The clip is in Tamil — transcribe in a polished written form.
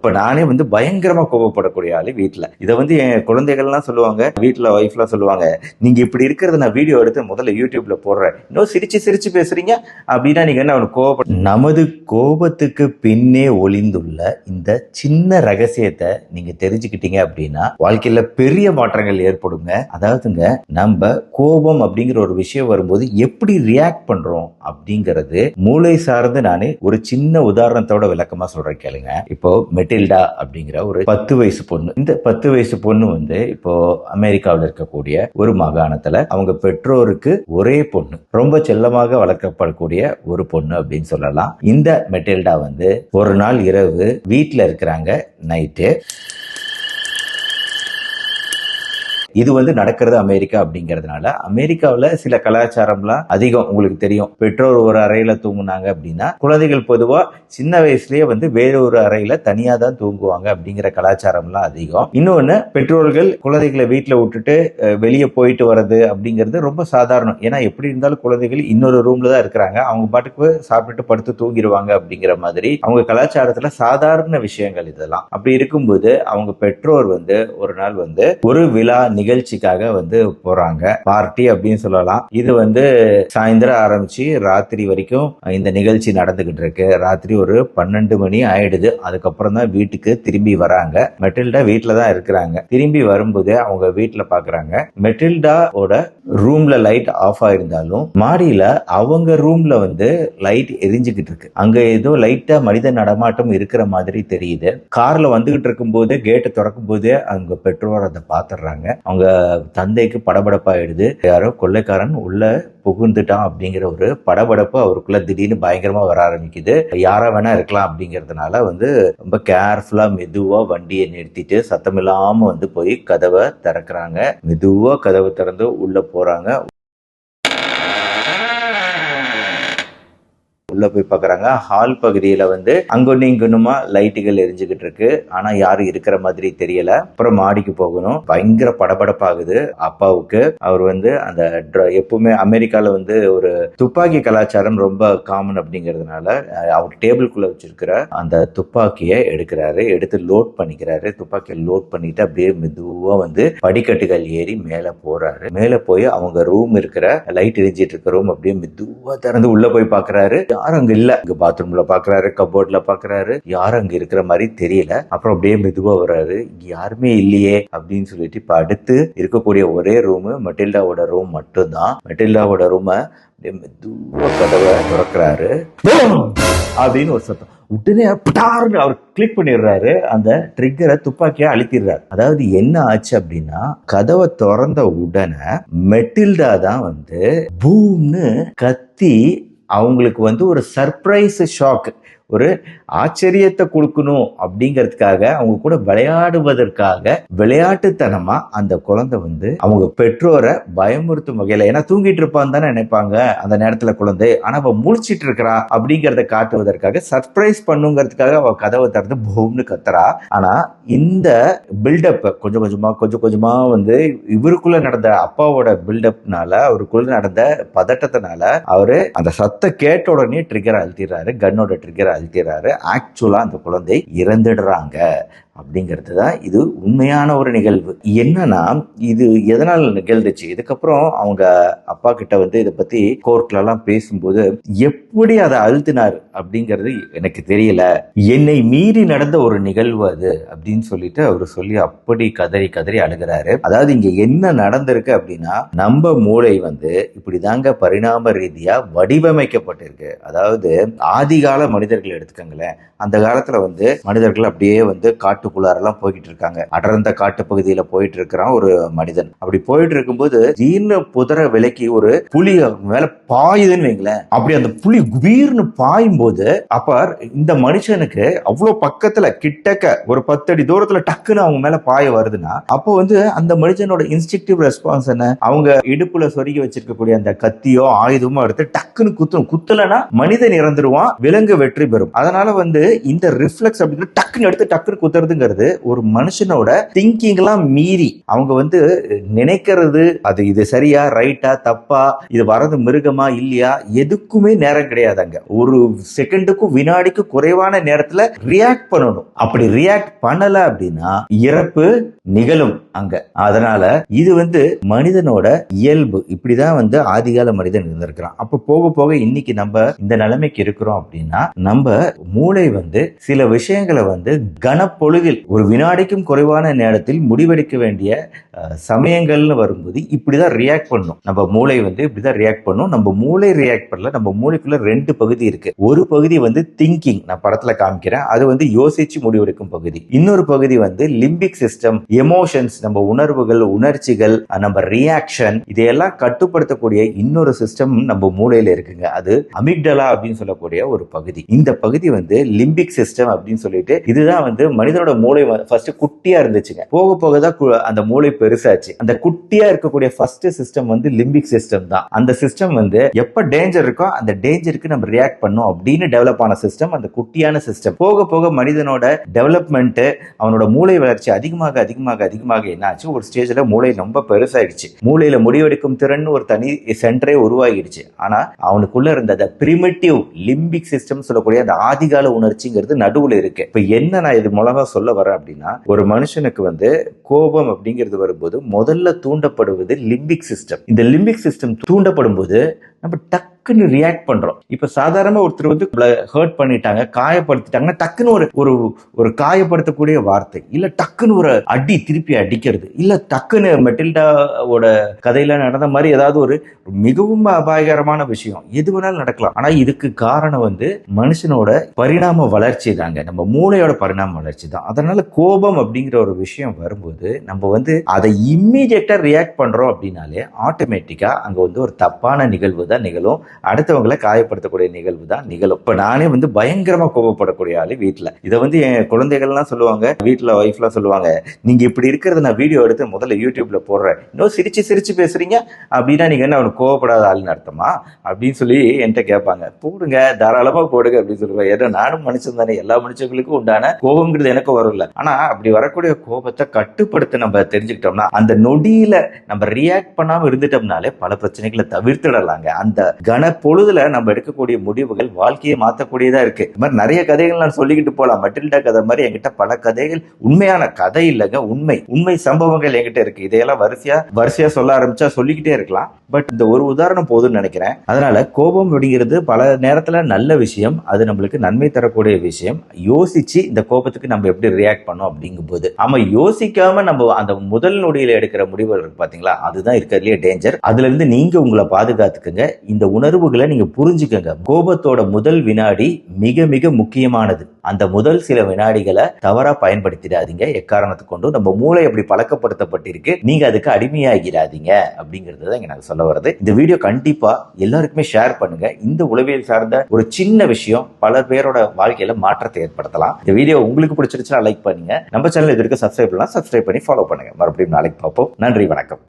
இப்ப நானே வந்து பயங்கரமா கோபப்படக்கூடிய ஆளு வீட்டுல. இதை வந்து என் குழந்தைகள்லாம் சொல்லுவாங்க, வீட்டுல ஒய்ஃப்லாம் சொல்லுவாங்க, நீங்க இப்படி இருக்கிறத நான் வீடியோ எடுத்து முதல்ல யூடியூப்ல போடுறேன், இன்னும் சிரிச்சு சிரிச்சு பேசுறீங்க அப்படின்னா நீங்க என்ன கோபப்பட. நமது கோபத்துக்கு பின்னே ஒளிந்துள்ள இந்த சின்ன ரகசியத்தை நீங்க தெரிஞ்சுக்கிட்டீங்க அப்படின்னா வாழ்க்கையில பெரிய மாற்றங்கள் ஏற்படுங்க. அதாவதுங்க, நம்ம கோபம் அப்படிங்கிற ஒரு விஷயம் வரும்போது எப்படி ரியாக்ட் பண்றோம் அப்படிங்கிறது மூளை சார்ந்து நானே ஒரு சின்ன உதாரணத்தோட விளக்கமா சொல்றேன் கேளுங்க. இப்போ மெட்டில்டா அப்படிங்கிற ஒரு 10 வயசு பொண்ணு. இந்த 10 வயசு பொண்ணு வந்து இப்போ அமெரிக்காவில் இருக்கக்கூடிய ஒரு மாகாணத்துல அவங்க பெற்றோருக்கு ஒரே பொண்ணு, ரொம்ப செல்லமாக வளர்க்கப்படக்கூடிய ஒரு பொண்ணு அப்படின்னு சொல்லலாம். இந்த மெட்டில்டா வந்து ஒரு நாள் இரவு வீட்டுல இருக்கிறாங்க. நைட்டு இது வந்து நடக்கிறது அமெரிக்கா அப்படிங்கிறதுனால அமெரிக்காவில் சில கலாச்சாரம்லாம் அதிகம். உங்களுக்கு தெரியும், பெற்றோர் ஒரு அறையில தூங்குனாங்க அப்படின்னா குழந்தைகள் பொதுவா சின்ன வயசுலயே வந்து வேற ஒரு அறையில தனியா தான் தூங்குவாங்க அப்படிங்கிற கலாச்சாரம்லாம் அதிகம். இன்னொன்னு, பெற்றோர்கள் குழந்தைகளை வீட்டுல விட்டுட்டு வெளியே போயிட்டு வர்றது அப்படிங்கிறது ரொம்ப சாதாரணம். ஏன்னா எப்படி இருந்தாலும் குழந்தைகள் இன்னொரு ரூம்ல தான் இருக்கிறாங்க, அவங்க பாட்டுக்கு சாப்பிட்டுட்டு படுத்து தூங்கிடுவாங்க அப்படிங்கிற மாதிரி அவங்க கலாச்சாரத்துல சாதாரண விஷயங்கள் இதெல்லாம். அப்படி இருக்கும்போது அவங்க பெற்றோர் வந்து ஒரு நாள் வந்து ஒரு விழா நிகழ்ச்சிக்காக வந்து போறாங்க. பார்ட்டி அப்படின்னு சொல்லலாம். இது வந்து சாயந்தரம் ஆரம்பிச்சு ராத்திரி வரைக்கும் இந்த நிகழ்ச்சி நடந்துகிட்டு இருக்கு. ராத்திரி ஒரு 12 மணி ஆயிடுது. அதுக்கப்புறம் தான் வீட்டுக்கு திரும்பி வராங்க. மெட்டில்டா வீட்டுல தான் இருக்கிறாங்க. திரும்பி வரும்போது அவங்க வீட்டுல பாக்குறாங்க, மெட்டில்டாவோட ரூம்ல லைட் ஆஃப் ஆயிருந்தாலும் மாடியில அவங்க ரூம்ல வந்து லைட் எரிஞ்சுக்கிட்டு இருக்கு. அங்க ஏதோ லைட்டா மனித நடமாட்டம் இருக்கிற மாதிரி தெரியுது. கார்ல வந்துகிட்டு இருக்கும் போது கேட்டை திறக்கும் போது அவங்க பெற்றோர் அதை பாத்துறாங்க. அவங்க தந்தைக்கு படபடப்பாயிடுது. யாரோ கொள்ளைக்காரன் உள்ள புகுந்துட்டான் அப்படிங்கிற ஒரு படபடப்பு அவருக்குள்ள திடீர்னு பயங்கரமா வர ஆரம்பிக்குது. யாரா வேணா இருக்கலாம் அப்படிங்கறதுனால வந்து ரொம்ப கேர்ஃபுல்லா மெதுவா வண்டியை நிறுத்திட்டு சத்தமில்லாம வந்து போய் கதவை திறக்கிறாங்க. மெதுவா கதவை திறந்து உள்ள போறாங்க. உள்ள போய் பாக்குறாங்க. ஹால் பகுதியில வந்து அங்கொன்னு இங்கொன்னுமா லைட்டுகள் எரிஞ்சுக்கிட்டு இருக்கு. ஆனா யாரும் இருக்கிற மாதிரி தெரியல. அப்புறம் மாடிக்கு போகணும். பயங்கர படபடப்பாகுது அப்பாவுக்கு. அவர் வந்து அந்த எப்பவுமே அமெரிக்கால வந்து ஒரு துப்பாக்கி கலாச்சாரம் ரொம்ப காமன் அப்படிங்கறதுனால அவர் டேபிள்குள்ள வச்சிருக்கிற அந்த துப்பாக்கியை எடுக்கிறாரு. எடுத்து லோட் பண்ணிக்கிறாரு. துப்பாக்கியை லோட் பண்ணிட்டு அப்படியே மெதுவா வந்து படிக்கட்டுகள் ஏறி மேல போறாரு. மேல போய் அவங்க ரூம் இருக்கிற லைட் எரிஞ்சிட்டு இருக்க ரூம் அப்படியே மெதுவா திறந்து உள்ள போய் பாக்குறாரு. யாரும் அங்க இல்ல. அங்க பாத்ரூம்ல பாக்குறாரு, கபோர்ட்ல பாக்குறாரு, யாரும் அங்க இருக்கிற மாதிரி தெரியல. அப்புறம் அப்படியே மெதுவா வர்றாரு, இங்க யாருமே இல்லையே அப்படின்னு சொல்லிட்டு இப்ப அடுத்து இருக்கக்கூடிய ஒரே ரூம் மெட்டில்டாவோட ரூம் மட்டும்தான். மெட்டில்டாவோட ரூம மெதுவா கதவை திறக்கிறாரு. அப்படின்னு ஒரு சத்தம். உடனே பட்டாருன்னு அவர் கிளிக் பண்ணிடுறாரு. அந்த ட்ரிக்கரை துப்பாக்கியா அழுத்திடுறாரு. அதாவது என்ன ஆச்சு அப்படின்னா, கதவை திறந்த உடனே மெட்டில்டா தான் வந்து பூம்னு கத்தி அவங்களுக்கு வந்து ஒரு சர்ப்ரைஸ் ஷாக், ஒரு ஆச்சரியத்தை கொடுக்கணும் அப்படிங்கிறதுக்காக அவங்க கூட விளையாடுவதற்காக விளையாட்டுத்தனமா அந்த குழந்தை வந்து அவங்க பெற்றோரை பயமுறுத்தும் வகையில, ஏன்னா தூங்கிட்டு இருப்பான்னு தானே நினைப்பாங்க அந்த நேரத்துல குழந்தை, ஆனா அவ முழிச்சிட்டு இருக்கிறா அப்படிங்கறத காட்டுவதற்காக சர்ப்ரைஸ் பண்ணுங்கிறதுக்காக அவ கதவை திறந்து பூம்னு கத்துறா. ஆனா இந்த பில்டப் கொஞ்சம் கொஞ்சமா வந்து இவருக்குள்ள நடந்த அப்பாவோட பில்டப்னால, அவருக்குள்ள நடந்த பதட்டத்தினால அவரு அந்த சத்தம் கேட்ட உடனே ட்ரிகர் அழுத்திடுறாரு, கன்னோட ட்ரிகர் அழுத்திடுறாரு. ஆக்சுவலா அந்த குழந்தை இறந்துடுறாங்க அப்படிங்கிறது தான் இது உண்மையான ஒரு நிகழ்வு. என்னன்னா, இது எதனால் நிகழ்ந்துச்சு, இதுக்கப்புறம் அவங்க அப்பா கிட்ட வந்து இதை பத்தி கோர்ட்ல எல்லாம் பேசும்போது எப்படி அதை அழுத்தினார் அப்படிங்கிறது எனக்கு தெரியல, என்னை மீறி நடந்த ஒரு நிகழ்வு அது அப்படின்னு சொல்லிட்டு அவரு சொல்லி அப்படி கதறி கதறி அழுகிறாரு. அதாவது இங்க என்ன நடந்திருக்கு அப்படின்னா, நம்ம மூளை வந்து இப்படிதாங்க பரிணாம ரீதியா வடிவமைக்கப்பட்டிருக்கு. அதாவது ஆதிகால மனிதர்கள் எடுத்துக்கங்களேன். அந்த காலத்துல வந்து மனிதர்கள் அப்படியே வந்து காட்டுக்குள்ளாரெல்லாம் போய்கிட்டு இருக்காங்க. அடர்ந்த காட்டு பகுதியில போயிட்டு இருக்கிறான் ஒரு மனிதன். அப்படி போயிட்டு இருக்கும்போது ஜீர்ண புதர விலைக்கு ஒரு புலி மேல பாயுதுன்னு வைங்களேன். அப்படி அந்த புலி குபீர்னு பாயும் போது அப்ப இந்த மனுஷனுக்கு அவ்வளவு பக்கத்துல கிட்டக்க ஒரு 10 அடி தூரத்துல டக்குன்னு அவங்க மேல பாய வருதுன்னா, அப்போ வந்து அந்த மனுஷனோட இன்ஸ்டிங்டிவ் ரெஸ்பான்ஸ் என்ன, அவங்க இடுப்புல சொருகி வச்சிருக்கக்கூடிய அந்த கத்தியோ ஆயுதமோ எடுத்து டக்குன்னு குத்தணும். குத்தலனா மனிதன் இறந்துருவான், விலங்கு வெற்றி பெறும். அதனால வந்து இந்த ரிஃப்ளெக்ஸ் அப்படின்னு டக்குன்னு எடுத்து டக்குன்னு குத்துறதுங்க மூளைங்கிறது ஒரு மனுஷனோட திங்கிங் எல்லாம் மீறி அவங்க வந்து நினைக்கிறது, அது இது சரியா ரைட்டா தப்பா, இது வரது மிருகமா இல்லையா, எதுக்குமே நேரம் கிடையாதுங்க. ஒரு செகண்டுக்கும் வினாடிக்கும் குறைவான நேரத்துல ரியாக்ட் பண்ணணும். அப்படி ரியாக்ட் பண்ணல அப்படின்னா இறப்பு நிகழும் அங்க. அதனால இது வந்து மனிதனோட இயல்பு. இப்படிதான் வந்து ஆதிகால மனிதன் இருந்திருக்கிறான். அப்ப போக போக இன்னைக்கு நம்ம இந்த நிலைமைக்கு இருக்கிறோம் அப்படின்னா நம்ம மூளை வந்து சில விஷயங்களை வந்து கனப்பொழுதில் ஒரு வினாடிக்கும் குறைவான நேரத்தில் முடிவெடுக்க வேண்டிய சமயங்கள்னு வரும்போது இப்படிதான் ரியாக்ட் பண்ணும். நம்ம மூளை வந்து இப்படிதான் ரியாக்ட் பண்ணும். நம்ம மூளை ரியாக்ட் பண்ணல. நம்ம மூளைக்குள்ள 2 பகுதி இருக்கு. ஒரு பகுதி வந்து திங்கிங், நான் படத்துல காமிக்கிறேன், அது வந்து யோசிச்சு முடிவெடுக்கும் பகுதி. இன்னொரு பகுதி வந்து லிம்பிக் சிஸ்டம், எமோஷன்ஸ், நம்ம உணர்வுகள், உணர்ச்சிகள், நம்ம ரியாக்ஷன், இதையெல்லாம் கட்டுப்படுத்தக்கூடிய இன்னொரு சிஸ்டம் நம்ம மூளையில இருக்குங்க. அது அமிக்டலா அப்படின்னு சொல்லக்கூடிய ஒரு பகுதி. இந்த பகுதி வந்து லிம்பிக் சிஸ்டம் அப்படின்னு சொல்லிட்டு, இதுதான் வந்து மனிதனோட மூளை ஃபர்ஸ்ட் குட்டியா இருந்துச்சுங்க. போக போக தான் அந்த மூளை பெருசாச்சு. அந்த குட்டியா இருக்கக்கூடிய ஃபர்ஸ்ட் சிஸ்டம் வந்து லிம்பிக் சிஸ்டம் தான். அந்த சிஸ்டம் வந்து எப்ப டேஞ்சர் இருக்கோ அந்த டேஞ்சருக்கு நம்ம ரியாக்ட் பண்ணும் அப்படின்னு டெவலப் ஆன சிஸ்டம் அந்த குட்டியான சிஸ்டம். போக போக மனிதனோட டெவலப்மெண்ட், அவனோட மூளை வளர்ச்சி அதிகமாக அதிகமாக அதிகமாக என்னாச்சு, ஒரு ஸ்டேஜ்ல மூளை ரொம்ப பெருசாயிடுச்சு. மூளையில முடிவெடுக்கும் திறன் ஒரு தனி சென்டரே உருவாகிடுச்சு. ஆனா அவனுக்குள்ள இருந்த அந்த பிரிமிட்டிவ் லிம்பிக் சிஸ்டம் சொல்லக்கூடிய அந்த ஆதிகால உணர்ச்சிங்கிறது நடுவுல இருக்கு. இப்ப என்ன நான் இது மூலமா சொல்ல வரேன் அப்படின்னா, ஒரு மனுஷனுக்கு வந்து கோபம் அப்படிங்கிறது வரும்போது முதல்ல தூண்டப்படுவது லிம்பிக் சிஸ்டம். இந்த லிம்பிக் சிஸ்டம் தூண்டப்படும் போது நம்ம டக்குன்னு ரியாக்ட் பண்றோம். இப்ப சாதாரணமா ஒருத்தர் வந்து ஹர்ட் பண்ணிட்டாங்க, காயப்படுத்திட்டாங்கன்னா டக்குன்னு ஒரு காயப்படுத்தக்கூடிய வார்த்தை, இல்ல டக்குன்னு ஒரு அடி திருப்பி அடிக்கிறது, இல்ல டக்குன்னு மெட்டில்டாவோட கதையில நடந்த மாதிரி ஏதாவது ஒரு மிகவும் அபாயகரமான விஷயம் எது வேணாலும் நடக்கலாம். ஆனா இதுக்கு காரணம் வந்து மனுஷனோட பரிணாம வளர்ச்சி தாங்க, நம்ம மூளையோட பரிணாம வளர்ச்சி தான். அதனால கோபம் அப்படிங்கிற ஒரு விஷயம் வரும்போது நம்ம வந்து அதை இம்மீடியட்டா ரியாக்ட் பண்றோம் அப்படின்னாலே ஆட்டோமேட்டிக்கா அங்க வந்து ஒரு தப்பான நிகழ்வு தான் நிகழும். அடுத்தவங்களை காயப்படுத்தக்கூடிய நிகழ்வு தான் நிகழும். இப்ப நானே வந்து பயங்கரமா கோபப்படக்கூடிய ஆளு வீட்டுல. இதை வந்து என் குழந்தைகள்லாம் சொல்லுவாங்க, வீட்டுல ஒய்ஃப்லாம் சொல்லுவாங்க, நீங்க இப்படி இருக்கிறத நான் வீடியோ எடுத்து முதல்ல யூடியூப்ல போடுறேன், இன்னும் சிரிச்சு சிரிச்சு பேசுறீங்க அப்படின்னா நீங்க என்ன அவனுக்கு கோவப்படாத ஆளுன்னு அர்த்தமா அப்படின்னு சொல்லி என்கிட்ட கேட்பாங்க. போடுங்க, தாராளமா போடுங்க அப்படின்னு சொல்லுவேன். ஏன்னா நானும் மனுஷன் தானே, எல்லா மனுஷங்களுக்கும் உண்டான கோபங்கிறது எனக்கு வரல. ஆனா அப்படி வரக்கூடிய கோபத்தை கட்டுப்படுத்த நம்ம தெரிஞ்சுக்கிட்டோம்னா, அந்த நொடியில நம்ம ரியாக்ட் பண்ணாம இருந்துட்டோம்னாலே பல பிரச்சனைகளை தவிர்த்திடலாங்க. அந்த கன பொழுதுல நம்ம எடுக்கக்கூடிய முடிவுகள் வாழ்க்கையை மாற்றக்கூடியதா இருக்கு. இந்த மாதிரி நிறைய கதைகள் நான் சொல்லிக்கிட்டு போலாம். மெட்டில்டா கதை மாதிரி என்கிட்ட பல கதைகள், உண்மையான கதை இல்லைங்க, உண்மை சம்பவங்கள் என்கிட்ட இருக்கு. இதையெல்லாம் வரிசையா சொல்ல ஆரம்பிச்சா சொல்லிக்கிட்டே இருக்கலாம். பட் இந்த ஒரு உதாரணம் போதும்னு நினைக்கிறேன். அதனால கோபம் அப்படிங்கிறது பல நேரத்துல நல்ல விஷயம், அது நம்மளுக்கு நன்மை தரக்கூடிய விஷயம். யோசிச்சு இந்த கோபத்துக்கு நம்ம எப்படி ரியாக்ட் பண்ணோம் அப்படிங்கும் போது, ஆமா யோசிக்காம நம்ம அந்த முதல் நொடியில எடுக்கிற முடிவுகள் இருக்கு பாத்தீங்களா, அதுதான் இருக்கிறதுலயே டேஞ்சர். அதுல இருந்து நீங்க உங்களை பாதுகாத்துக்கங்க. இந்த உணர்வுகளை நீங்க புரிஞ்சுக்கங்க. கோபத்தோட முதல் வினாடி மிக மிக முக்கியமானது. அந்த முதல் சில வினாடிகளை தவறா பயன்படுத்திடாதீங்க. எக்காரணத்தை கொண்டும் நம்ம மூளை அப்படி பழக்கப்படுத்தப்பட்டிருக்கு, நீங்க அதுக்கு அடிமையாகிறாதீங்க அப்படிங்கிறது தான் இங்க நான் சொல்ல வருது. இந்த வீடியோ கண்டிப்பா எல்லாருக்குமே ஷேர் பண்ணுங்க. இந்த உளவியல் சார்ந்த ஒரு சின்ன விஷயம் பல பேரோட வாழ்க்கையில மாற்றத்தை ஏற்படுத்தலாம். இந்த வீடியோ உங்களுக்கு பிடிச்சிருச்சுன்னா லைக் பண்ணுங்க. நம்ம சேனல் இது வரைக்கும் சப்ஸ்கிரைப் பண்ணலாம், சப்ஸ்கிரைப் பண்ணி ஃபாலோ பண்ணுங்க. மறுபடியும் நாளைக்கு பார்ப்போம். நன்றி, வணக்கம்.